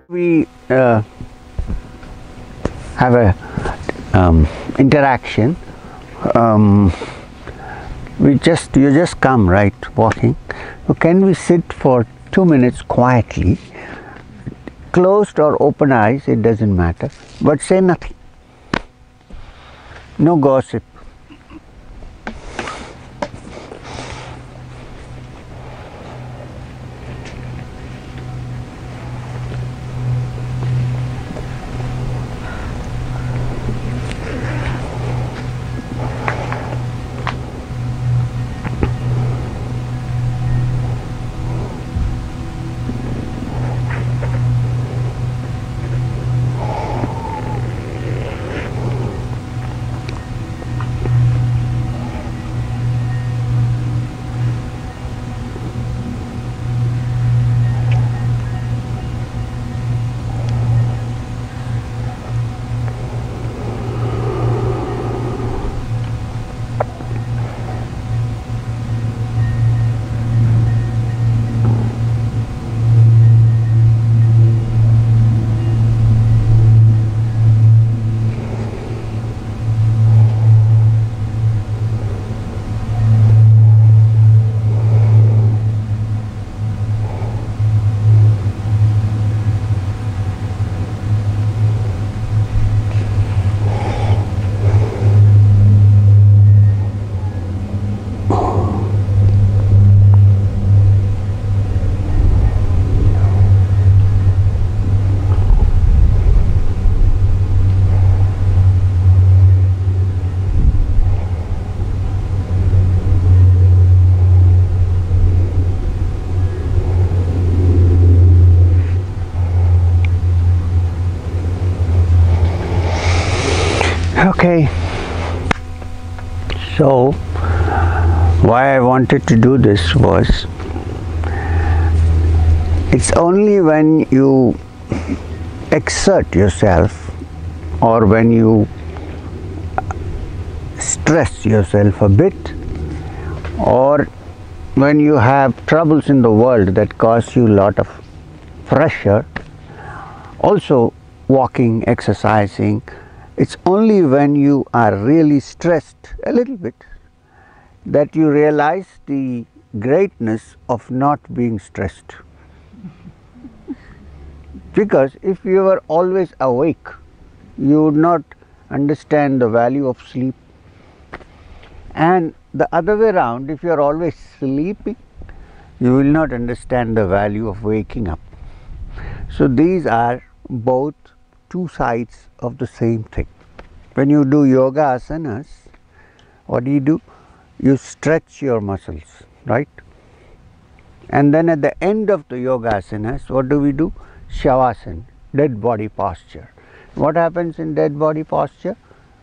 We have a interaction. You just come, right, walking. So can we sit for 2 minutes quietly, closed or open eyes, it doesn't matter, but say nothing. No gossip. Okay, so why I wanted to do this was, it's only when you exert yourself or when you stress yourself a bit or when you have troubles in the world that cause you a lot of pressure, also walking, exercising, it's only when you are really stressed a little bit that you realize the greatness of not being stressed. Because if you were always awake, you would not understand the value of sleep. And the other way around, if you are always sleeping, you will not understand the value of waking up. So these are both two sides of the same thing. When you do yoga asanas, what do? You stretch your muscles, right? And then at the end of the yoga asanas, what do? Shavasana, dead body posture. What happens in dead body posture?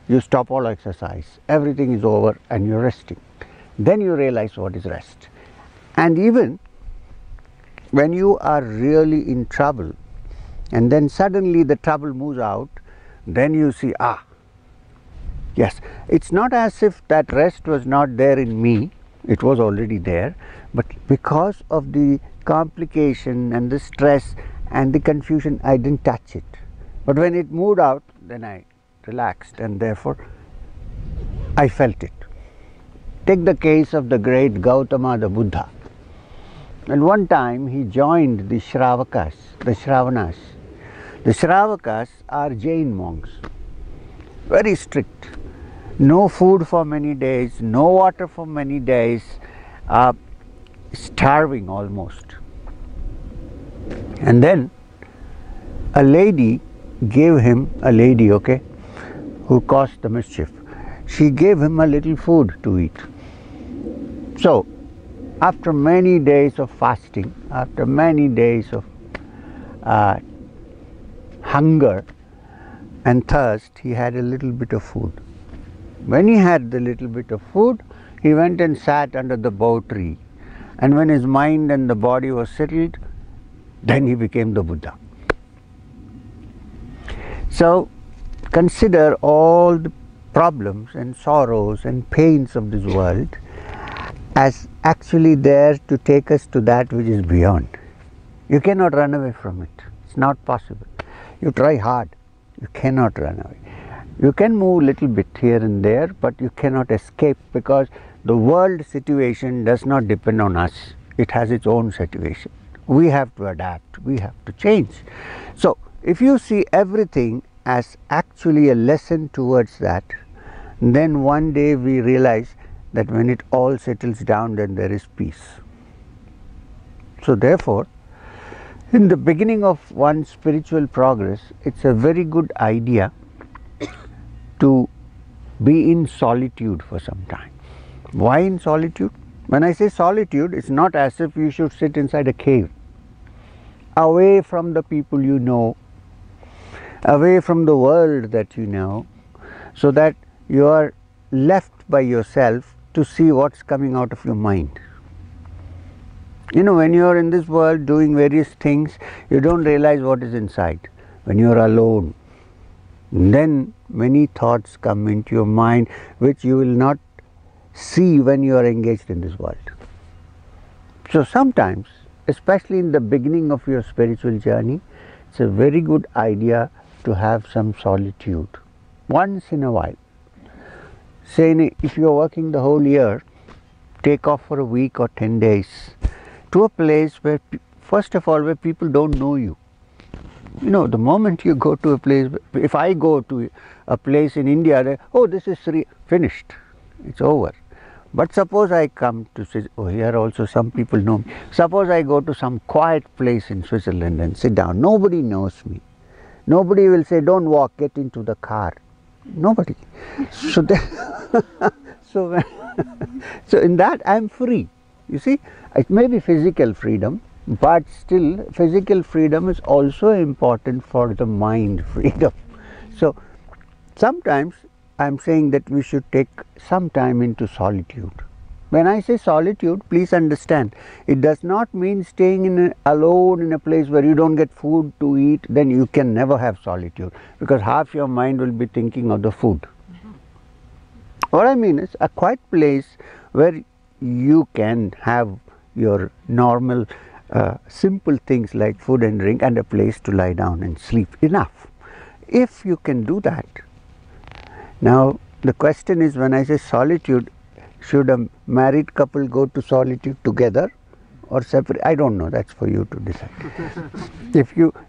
You stop all exercise, everything is over and you're resting. Then you realize what is rest. And even when you are really in trouble, and then suddenly the trouble moves out, then you see, yes, it's not as if that rest was not there in me, it was already there, but because of the complication and the stress and the confusion, I didn't touch it. But when it moved out, then I relaxed and therefore I felt it. Take the case of the great Gautama the Buddha. And one time he joined the Shravakas, the Shravanas. The Shravakas are Jain monks, very strict. No food for many days, no water for many days, starving almost. And then a lady gave him, who caused the mischief, she gave him a little food to eat. So, after many days of fasting, after many days of hunger and thirst, he had a little bit of food. When he had the little bit of food, he went and sat under the bow tree. And when his mind and the body was settled, then he became the Buddha. So, consider all the problems and sorrows and pains of this world as actually there to take us to that which is beyond. You cannot run away from it. It's not possible. You try hard, you cannot run away. You can move a little bit here and there, but you cannot escape, because the world situation does not depend on us. It has its own situation. We have to adapt, we have to change. So if you see everything as actually a lesson towards that, then one day we realize that when it all settles down, then there is peace. So therefore, in the beginning of one's spiritual progress, it's a very good idea to be in solitude for some time. Why in solitude? When I say solitude, it's not as if you should sit inside a cave, away from the people you know, away from the world that you know, so that you are left by yourself to see what's coming out of your mind. You know, when you are in this world doing various things, you don't realize what is inside. When you are alone, then many thoughts come into your mind which you will not see when you are engaged in this world. So sometimes, especially in the beginning of your spiritual journey, it's a very good idea to have some solitude once in a while. Say, if you are working the whole year, take off for a week or 10 days to a place where, first of all, where people don't know you. You know, the moment you go to a place, if I go to a place in India, they, oh, this is finished, it's over. But suppose I come to, oh, here also some people know me. Suppose I go to some quiet place in Switzerland and sit down. Nobody knows me. Nobody will say, don't walk, get into the car. Nobody. So, so in that I am free. You see, it may be physical freedom, but still physical freedom is also important for the mind freedom. So sometimes I am saying that we should take some time into solitude. When I say solitude, please understand, it does not mean staying alone in a place where you don't get food to eat. Then you can never have solitude, because half your mind will be thinking of the food. What I mean is a quiet place where you can have your normal simple things like food and drink and a place to lie down and sleep. Enough. If you can do that. Now the question is, when I say solitude, should a married couple go to solitude together or separate? I don't know, that's for you to decide.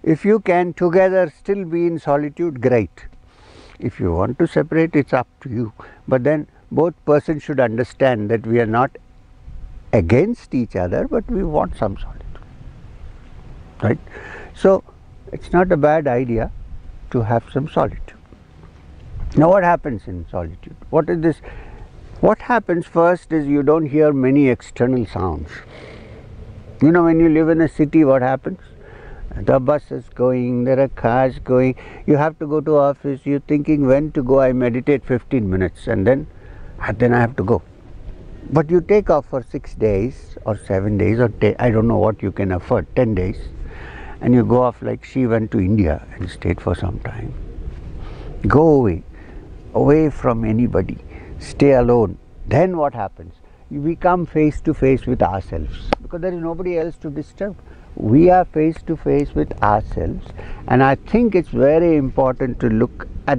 If you can together still be in solitude, great. If you want to separate, it's up to you. But then both persons should understand that we are not against each other, but we want some solitude. Right? So it's not a bad idea to have some solitude. Now what happens in solitude? What is this? What happens first is you don't hear many external sounds. You know, when you live in a city, what happens? The bus is going, there are cars going, you have to go to office, you're thinking when to go. I meditate 15 minutes and then I have to go. But you take off for 6 days or 7 days or 10, I don't know what you can afford, 10 days, and you go off like she went to India and stayed for some time. Go away from anybody, stay alone. Then what happens? We come face to face with ourselves, because there is nobody else to disturb. We are face to face with ourselves, and I think it's very important to look at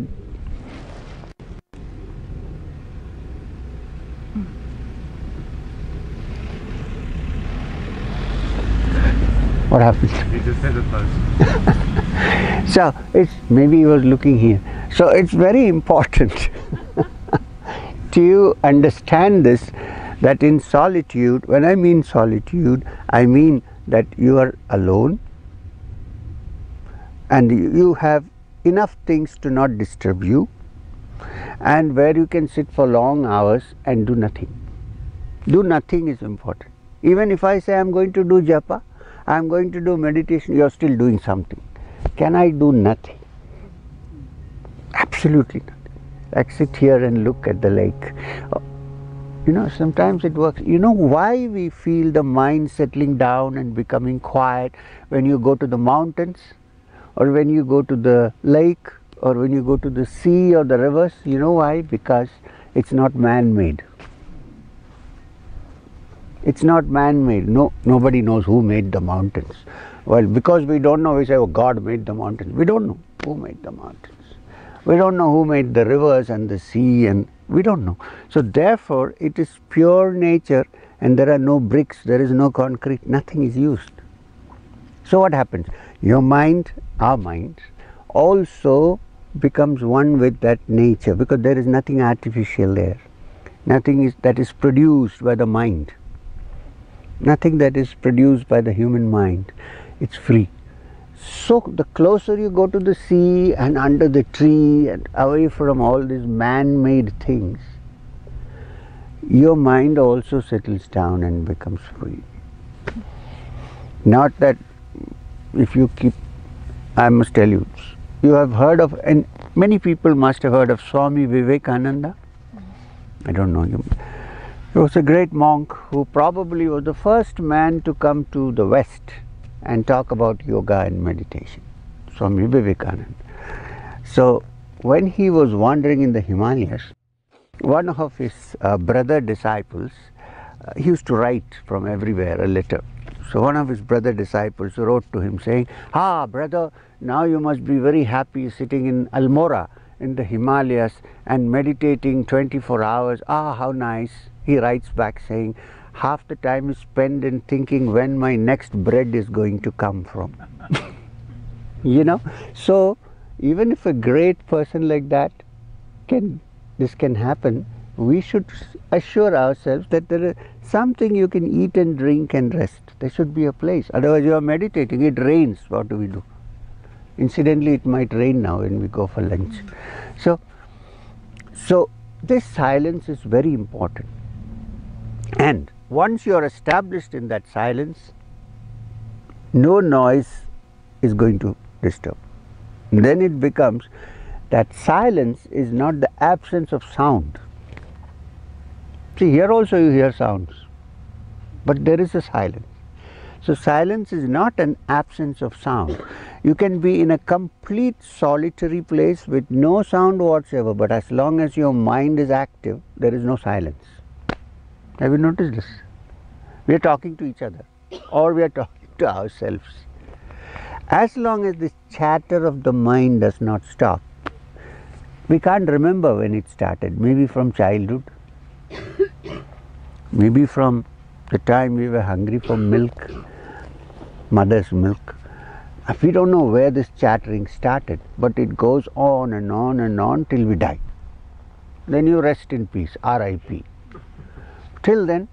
what happened? He just hit the post. So it's, maybe he was looking here. So it's very important to understand this, that in solitude, when I mean solitude, I mean that you are alone and you have enough things to not disturb you, and where you can sit for long hours and do nothing. Do nothing is important. Even if I say I am going to do japa, I am going to do meditation, you are still doing something. Can I do nothing? Absolutely nothing. Like sit here and look at the lake. You know, sometimes it works. You know why we feel the mind settling down and becoming quiet when you go to the mountains, or when you go to the lake, or when you go to the sea or the rivers? You know why? Because it's not man-made. It's not man-made. No, nobody knows who made the mountains. Well, because we don't know, we say, oh, God made the mountains. We don't know who made the mountains. We don't know who made the rivers and the sea, and we don't know. So therefore, it is pure nature, and there are no bricks, there is no concrete, nothing is used. So what happens? Your mind, our mind, also becomes one with that nature, because there is nothing artificial there. Nothing that is produced by the mind. Nothing that is produced by the human mind. It's free. So the closer you go to the sea and under the tree and away from all these man-made things, your mind also settles down and becomes free. Not that if you keep, I must tell you, you have heard of, and many people must have heard of Swami Vivekananda. I don't know him. He was a great monk who probably was the first man to come to the West and talk about yoga and meditation, Swami Vivekananda. So when he was wandering in the Himalayas, one of his brother disciples, he used to write from everywhere a letter. So one of his brother disciples wrote to him saying, "Ah, brother, now you must be very happy sitting in Almora in the Himalayas and meditating 24 hours. Ah, how nice." He writes back saying, "Half the time is spent in thinking when my next bread is going to come from." You know, so even if a great person like that this can happen, we should assure ourselves that there is something you can eat and drink and rest. There should be a place. Otherwise you are meditating, it rains, what do we do? Incidentally, it might rain now when we go for lunch. So this silence is very important. And once you are established in that silence, no noise is going to disturb. Then it becomes that silence is not the absence of sound. See, here also you hear sounds, but there is a silence. So silence is not an absence of sound. You can be in a complete solitary place with no sound whatsoever, but as long as your mind is active, there is no silence. Have you noticed this? We are talking to each other, or we are talking to ourselves. As long as this chatter of the mind does not stop, we can't remember when it started. Maybe from childhood, maybe from the time we were hungry for milk, mother's milk. We don't know where this chattering started, but it goes on and on and on till we die. Then you rest in peace, R.I.P. Till then,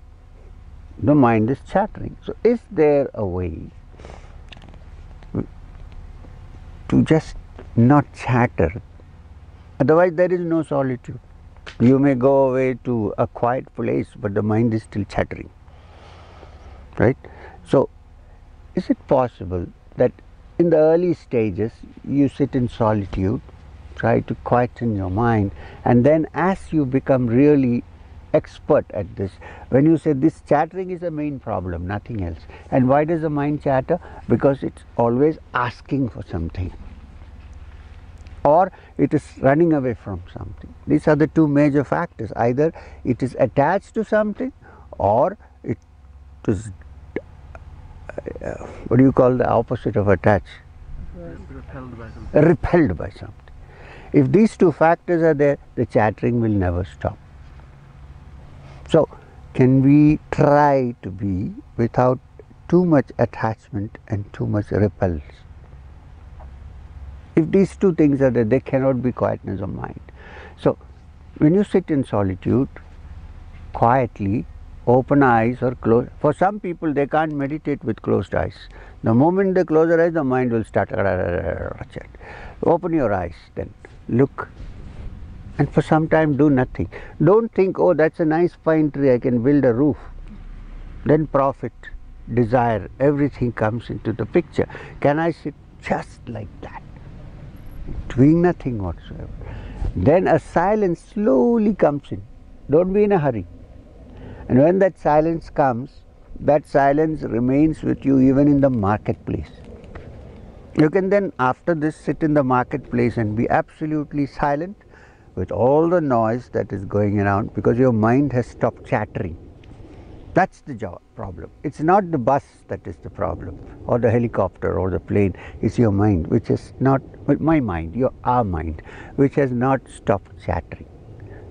the mind is chattering. So is there a way to just not chatter? Otherwise there is no solitude. You may go away to a quiet place, but the mind is still chattering. Right? So is it possible that in the early stages you sit in solitude, try to quieten your mind, and then as you become really expert at this, when you say this chattering is the main problem, nothing else. And why does the mind chatter? Because it's always asking for something, or it is running away from something. These are the two major factors. Either it is attached to something, or it is what do you call the opposite of attached? Repelled by something. Repelled by something. If these two factors are there, the chattering will never stop. So can we try to be without too much attachment and too much repulse? If these two things are there, there cannot be quietness of mind. So when you sit in solitude, quietly, open eyes or close. For some people, they can't meditate with closed eyes. The moment they close their eyes, the mind will start. Open your eyes, then look, and for some time do nothing. Don't think, oh, that's a nice pine tree, I can build a roof. Then profit, desire, everything comes into the picture. Can I sit just like that, doing nothing whatsoever? Then a silence slowly comes in. Don't be in a hurry. And when that silence comes, that silence remains with you even in the marketplace. You can then after this sit in the marketplace and be absolutely silent with all the noise that is going around, because your mind has stopped chattering. That's the job. problem. It's not the bus that is the problem, or the helicopter or the plane. It's your mind, which is not, my mind, our mind, which has not stopped chattering.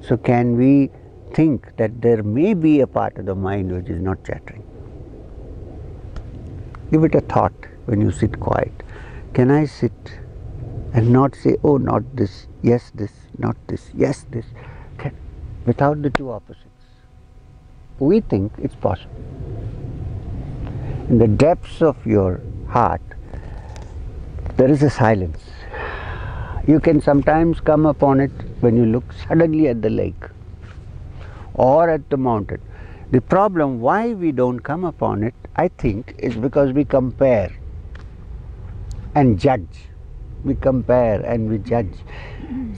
So can we think that there may be a part of the mind which is not chattering? Give it a thought when you sit quiet. Can I sit and not say, oh, not this, yes, this, not this, yes, this, without the two opposites? We think it's possible. In the depths of your heart, there is a silence. You can sometimes come upon it when you look suddenly at the lake or at the mountain. The problem why we don't come upon it, I think, is because we compare and judge. We compare and we judge.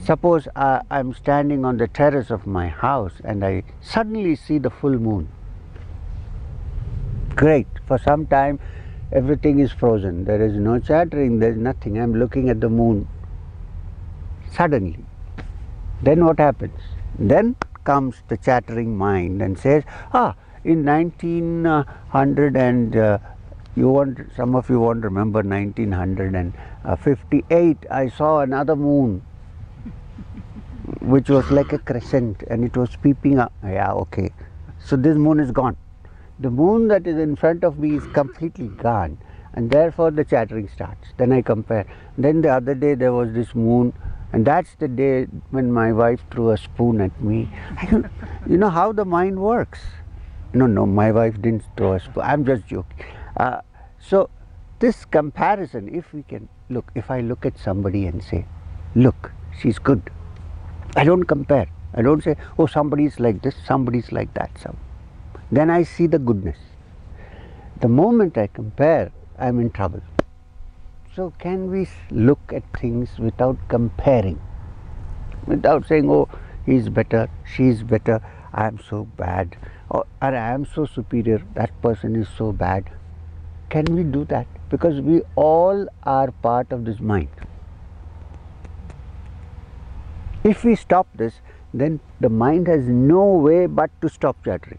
Suppose I'm standing on the terrace of my house and I suddenly see the full moon. Great. For some time everything is frozen. There is no chattering, there is nothing. I'm looking at the moon. Suddenly. Then what happens? Then comes the chattering mind and says, in 1900 and some of you won't remember 1958, I saw another moon which was like a crescent and it was peeping up. Yeah, okay. So this moon is gone. The moon that is in front of me is completely gone, and therefore the chattering starts. Then I compare. Then the other day there was this moon, and that's the day when my wife threw a spoon at me. You know how the mind works. No, my wife didn't throw a spoon. I'm just joking. So this comparison, if we can look, if I look at somebody and say, look, she's good. I don't compare. I don't say, oh, somebody's like this, somebody's like that. Then I see the goodness. The moment I compare, I'm in trouble. So can we look at things without comparing? Without saying, oh, he's better, she's better, I am so bad, or I am so superior, that person is so bad. Can we do that? Because we all are part of this mind. If we stop this, then the mind has no way but to stop chattering.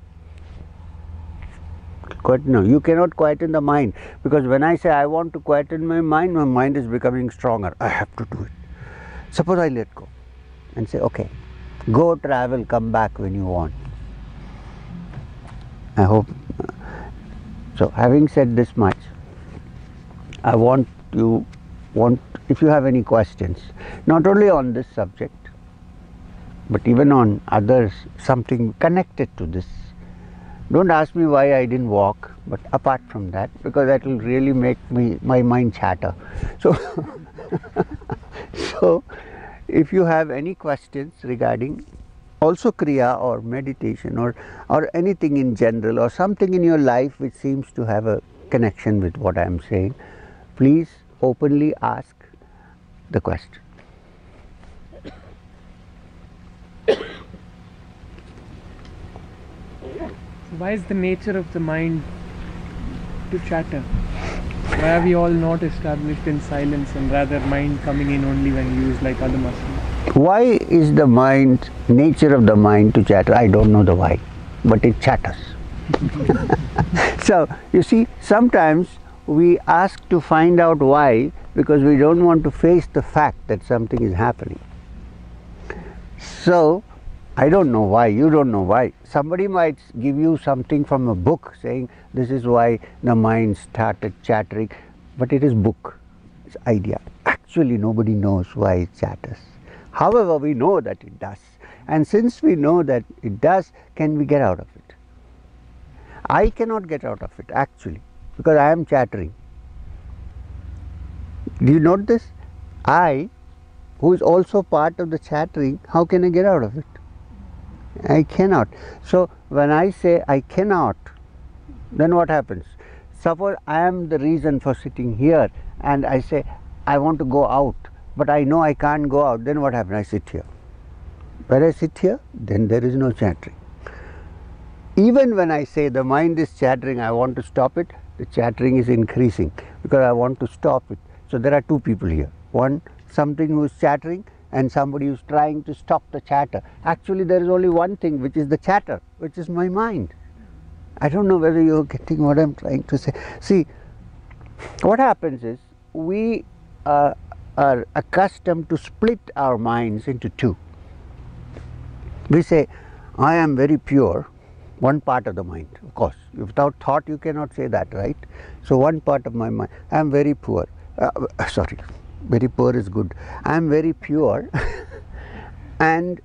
No, you cannot quieten the mind, because when I say I want to quieten my mind is becoming stronger. I have to do it. Suppose I let go and say, okay, go travel, come back when you want. I hope. So having said this much, I want if you have any questions, not only on this subject, but even on others, something connected to this. Don't ask me why I didn't walk, but apart from that, because that will really make my mind chatter. So, so if you have any questions regarding also Kriya or meditation or anything in general, or something in your life which seems to have a connection with what I am saying, please openly ask the question. Why is the nature of the mind to chatter? Why are we all not established in silence and rather mind coming in only when used like other muscles? Why is the nature of the mind to chatter? I don't know the why, but it chatters. So, you see, sometimes we ask to find out why because we don't want to face the fact that something is happening. So, I don't know why, you don't know why. Somebody might give you something from a book saying this is why the mind started chattering, but it is book, it's idea. Actually nobody knows why it chatters. However, we know that it does. And since we know that it does, can we get out of it? I cannot get out of it actually, because I am chattering. Do you note this? I, who is also part of the chattering, how can I get out of it? I cannot. So when I say I cannot, then what happens? Suppose I am the reason for sitting here and I say I want to go out, but I know I can't go out, then what happens? I sit here. When I sit here, then there is no chattering. Even when I say the mind is chattering, I want to stop it, the chattering is increasing because I want to stop it. So there are two people here. One, something who is chattering, and somebody who's trying to stop the chatter. Actually there is only one thing, which is the chatter, which is my mind. I don't know whether you're getting what I'm trying to say. See, what happens is we are accustomed to split our minds into two. We say, I am very pure, one part of the mind. Of course, without thought you cannot say that, right? So one part of my mind, I am very poor. Sorry, very poor is good. I am very pure and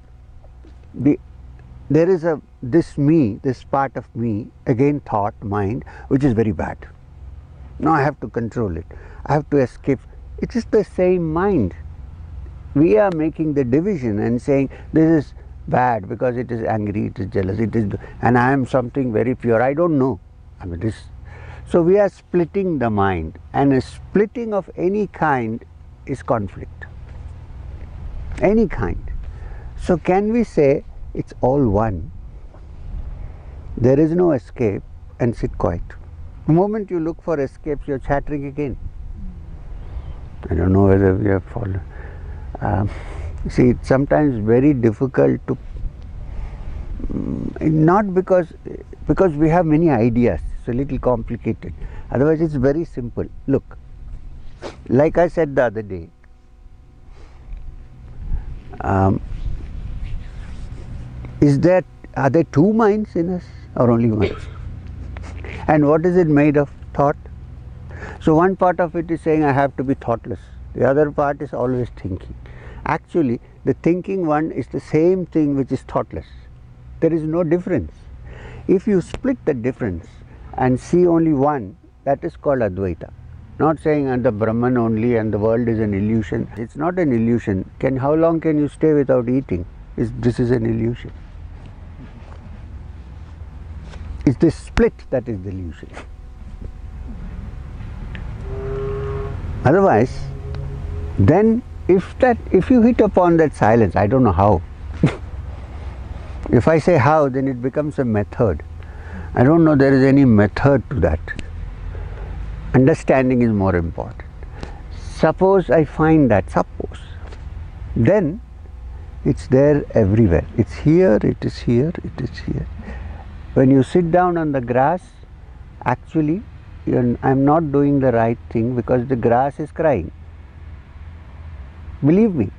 there is this me, this part of me, again thought, mind, which is very bad. Now I have to control it. I have to escape. It is the same mind. We are making the division and saying this is bad because it is angry, it is jealous, and I am something very pure. I don't know. I mean this. So we are splitting the mind, and a splitting of any kind is conflict. Any kind. So can we say it's all one? There is no escape, and sit quiet. The moment you look for escapes, you're chattering again. I don't know whether we have followed. See, it's sometimes very difficult to, not because we have many ideas, it's a little complicated. Otherwise it's very simple. Look, like I said the other day, are there two minds in us or only one? And what is it made of? Thought. So one part of it is saying I have to be thoughtless. The other part is always thinking. Actually, the thinking one is the same thing which is thoughtless. There is no difference. If you split the difference and see only one, that is called Advaita. Not saying and the Brahman only and the world is an illusion. It's not an illusion. How long can you stay without eating? This is an illusion. It's this split that is the illusion. Otherwise, then if you hit upon that silence, I don't know how. If I say how, then it becomes a method. I don't know there is any method to that. Understanding is more important. Suppose I find that, then it's there everywhere. It's here, it is here, it is here. When you sit down on the grass, actually I'm not doing the right thing because the grass is crying. Believe me.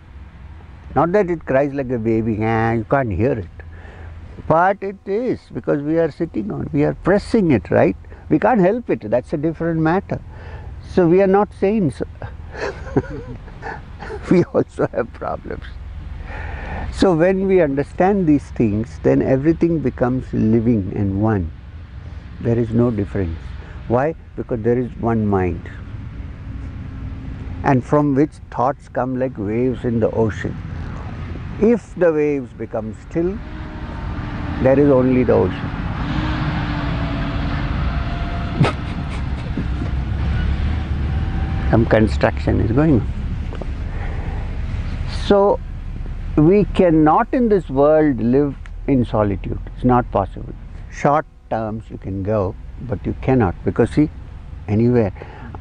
Not that it cries like a baby, you can't hear it. But it is, because we are sitting on, we are pressing it, right? We can't help it, that's a different matter. So we are not saints. We also have problems. So when we understand these things, then everything becomes living and one. There is no difference. Why? Because there is one mind. And from which thoughts come like waves in the ocean. If the waves become still, there is only the ocean. Some construction is going on. So we cannot in this world live in solitude. It's not possible. Short terms you can go, but you cannot, because see, anywhere.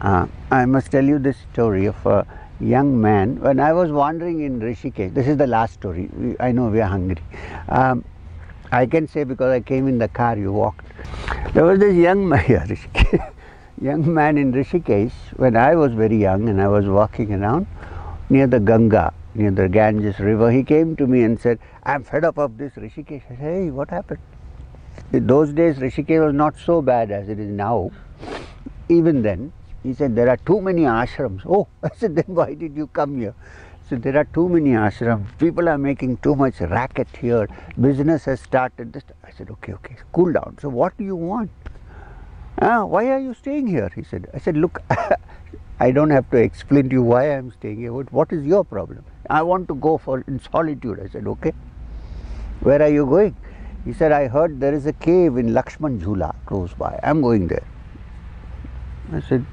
I must tell you this story of a young man. When I was wandering in Rishikesh, this is the last story. I know we are hungry. I can say because I came in the car, you walked. There was this young man in Rishikesh when I was very young and I was walking around near the Ganga, near the Ganges river. He came to me and said, I'm fed up of this Rishikesh. I said, hey, what happened? In those days, Rishikesh was not so bad as it is now. Even then, he said, there are too many ashrams. Oh, I said, then why did you come here? So there are too many ashrams. People are making too much racket here. Business has started. I said, okay, cool down. So what do you want? Why are you staying here? He said. I said, look, I don't have to explain to you why I am staying here. What is your problem? I want to go in solitude. I said, okay. Where are you going? He said, I heard there is a cave in Lakshman Jhula close by. I'm going there. I said,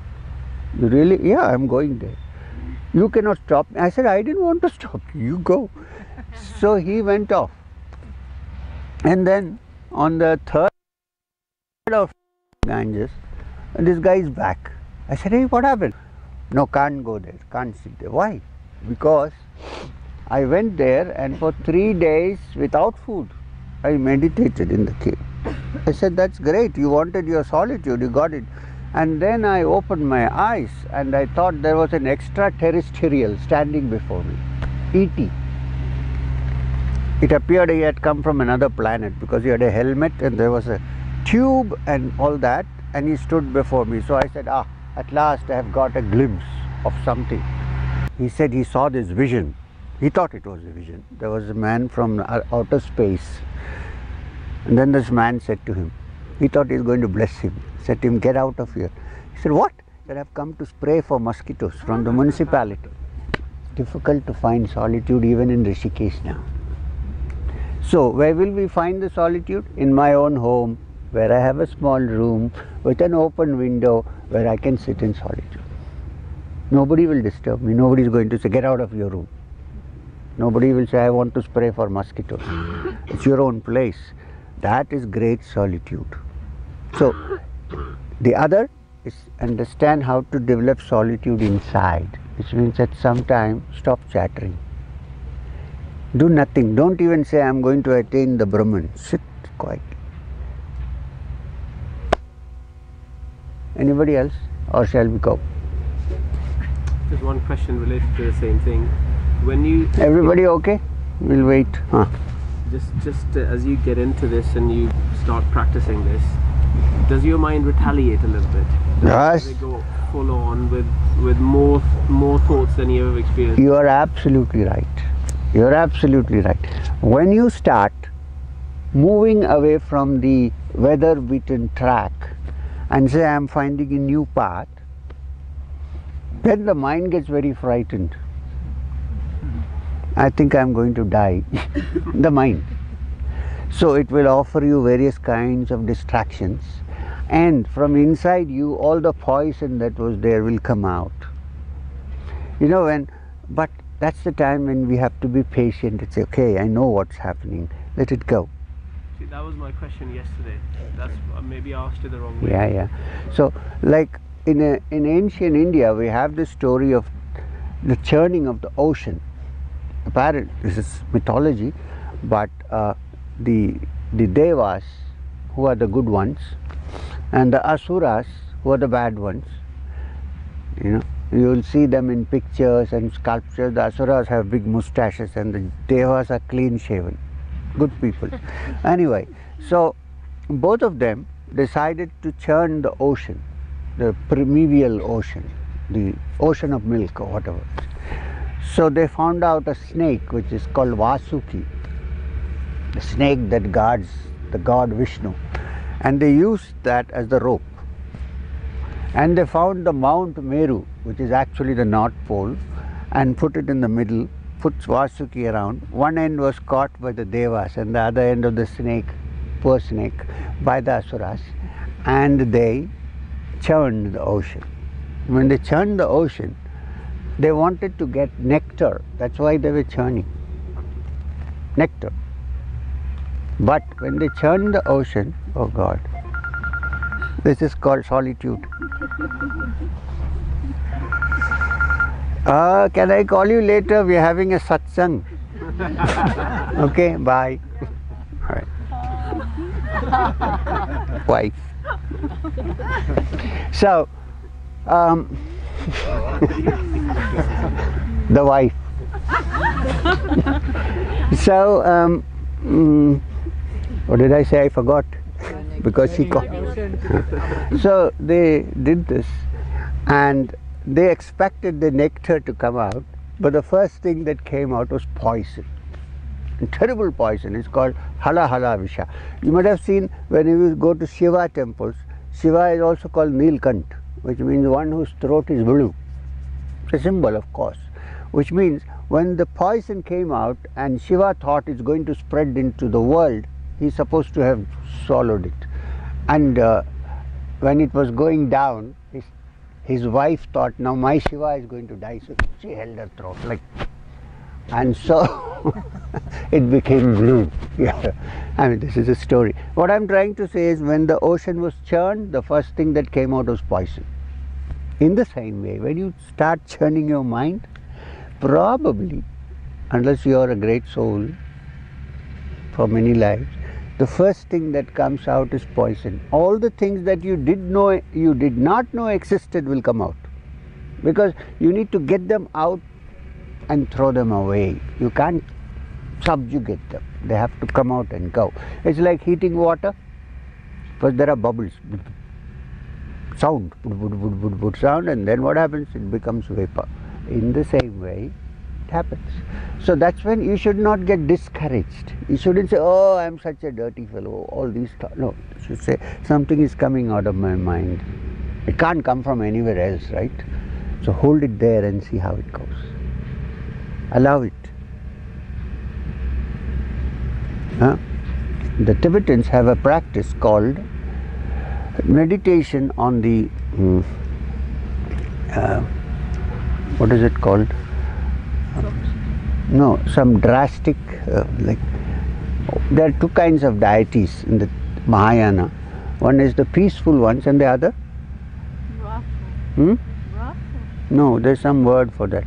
you really? Yeah, I'm going there. You cannot stop me. I said, I didn't want to stop you. You go. So he went off. And then on the third of Ganges, this guy is back. I said, hey, what happened? No, can't go there, can't sit there. Why? Because I went there and for 3 days without food, I meditated in the cave. I said, that's great, you wanted your solitude, you got it. And then I opened my eyes and I thought there was an extraterrestrial standing before me, E.T. It appeared he had come from another planet because he had a helmet and there was a tube and all that, and he stood before me. So I said, at last I have got a glimpse of something. He said he saw this vision. He thought it was a vision. There was a man from outer space. And then this man said to him, he thought he was going to bless him. He said to him, get out of here. He said, what? He said, I've come to spray for mosquitoes from the municipality. Difficult to find solitude even in Rishikesh now. So where will we find the solitude? In my own home, where I have a small room with an open window where I can sit in solitude. Nobody will disturb me. Nobody is going to say, get out of your room. Nobody will say, I want to spray for mosquitoes. It's your own place. That is great solitude. So the other is understand how to develop solitude inside, which means at some time stop chattering. Do nothing. Don't even say, I'm going to attain the Brahman. Sit quietly. Anybody else? Or shall we go? Just one question related to the same thing. When you... Everybody okay? We'll wait. Just as you get into this and you start practicing this, does your mind retaliate a little bit? Yes. Does it go full on with more thoughts than you ever experienced? You are absolutely right. You are absolutely right. When you start moving away from the weather-beaten track and say, I am finding a new path, then the mind gets very frightened. I think I am going to die. The mind. So it will offer you various kinds of distractions, and from inside you all the poison that was there will come out. You know, but that's the time when we have to be patient and say, okay, I know what's happening, let it go. See, that was my question yesterday. That's maybe I asked it the wrong way. Yeah. So like in ancient India we have this story of the churning of the ocean. Apparently this is mythology, but the devas, who are the good ones, and the asuras, who are the bad ones, you know, you will see them in pictures and sculptures. The asuras have big moustaches and the devas are clean shaven, good people. Anyway, so both of them decided to churn the ocean, the primeval ocean, the ocean of milk or whatever. So they found out a snake which is called Vasuki, the snake that guards the god Vishnu, and they used that as the rope. And they found the Mount Meru, which is actually the North Pole, and put it in the middle, put Vasuki around. One end was caught by the devas and the other end of the snake, poor snake, by the asuras, and they churned the ocean. When they churned the ocean, they wanted to get nectar. That's why they were churning nectar. But when they churned the ocean, oh God, this is called solitude. Can I call you later? We are having a satsang. Okay, bye. All right. Wife. So, the wife. So, what did I say? I forgot. Because she called. So they did this, and they expected the nectar to come out, but the first thing that came out was poison. A terrible poison. It's called hala hala visha. You might have seen when you go to Shiva temples, Shiva is also called Nilkant, which means one whose throat is blue. It's a symbol, of course, which means when the poison came out and Shiva thought it's going to spread into the world, he's supposed to have swallowed it. And when it was going down, his wife thought, now my Shiva is going to die, so she held her throat like, and so it became blue. Yeah. I mean, this is a story. What I'm trying to say is, when the ocean was churned, the first thing that came out was poison. In the same way, when you start churning your mind, probably, unless you are a great soul for many lives, the first thing that comes out is poison. All the things that you did not know existed will come out, because you need to get them out and throw them away. You can't subjugate them. They have to come out and go. It's like heating water. First there are bubbles, sound, sound, and then what happens? It becomes vapor. In the same way, it happens. So that's when you should not get discouraged. You shouldn't say, oh, I'm such a dirty fellow, all these thoughts. No, you should say, something is coming out of my mind. It can't come from anywhere else, right? So hold it there and see how it goes. Allow it. The Tibetans have a practice called meditation on the what is it called? No, some drastic like there are two kinds of deities in the Mahayana. One is the peaceful ones, and the other? No, there's some word for that.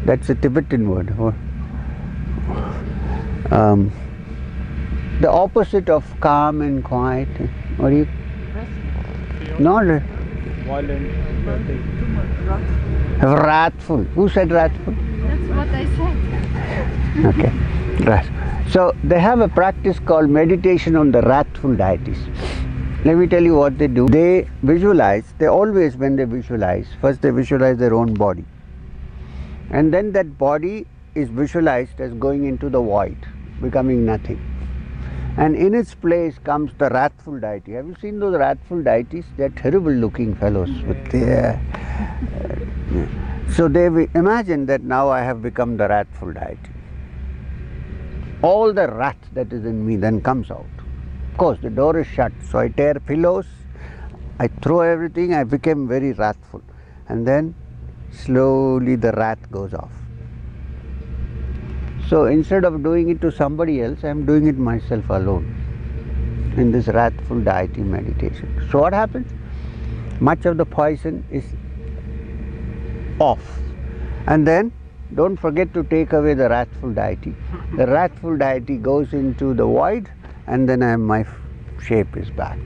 That's a Tibetan word. The opposite of calm and quiet. What do you? Not Violent. wrathful. Who said wrathful? That's what I said. Okay. So they have a practice called meditation on the wrathful deities. Let me tell you what they do. They visualize. They always, when they visualize, first they visualize their own body, and then that body is visualized as going into the void, becoming nothing. And in its place comes the wrathful deity. Have you seen those wrathful deities? They are terrible looking fellows with their... So they imagine that now I have become the wrathful deity. All the wrath that is in me then comes out. Of course, the door is shut, so I tear pillows, I throw everything, I became very wrathful. And then slowly the wrath goes off. So instead of doing it to somebody else, I am doing it myself alone in this wrathful deity meditation. So what happens? Much of the poison is off. And then don't forget to take away the wrathful deity. The wrathful deity goes into the void, and then my shape is back.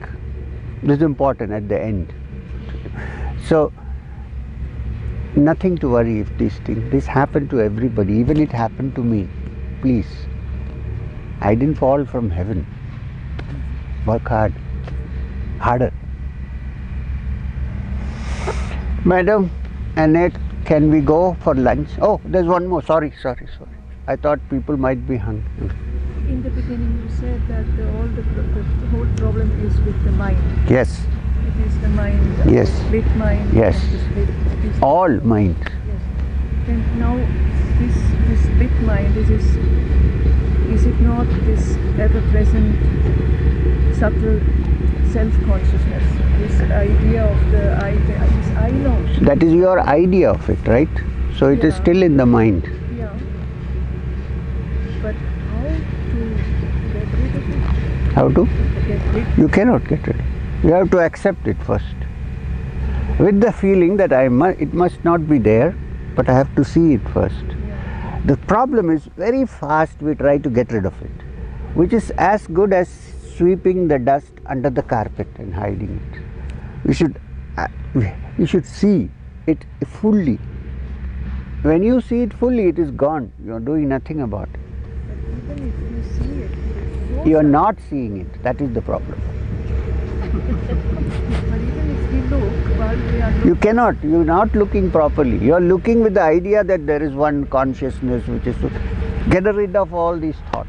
This is important at the end. So nothing to worry if this happened to everybody, even it happened to me. Please, I didn't fall from heaven. Work hard, harder. Madam, Annette, can we go for lunch? Oh, there's one more. Sorry. I thought people might be hungry. In the beginning you said that the whole problem is with the mind. Yes. It is the mind, Yes. the split mind. Yes. And the split All mind. Yes. And now this split mind is it not this ever-present subtle self-consciousness, this idea of the I know. That is your idea of it, right? So it is Yeah. still in the mind. Yeah. But how to get rid of it? How to? Get rid. You cannot get rid. You have to accept it first. With the feeling that it must not be there, but I have to see it first. Yeah. The problem is very fast we try to get rid of it, which is as good as sweeping the dust under the carpet and hiding it. You should see it fully. When you see it fully, it is gone. You are doing nothing about it. But even if you see it, it's so You are not seeing it. That is the problem. But even if we look, while we are You cannot. You are not looking properly. You are looking with the idea that there is one consciousness which is to get rid of all these thoughts.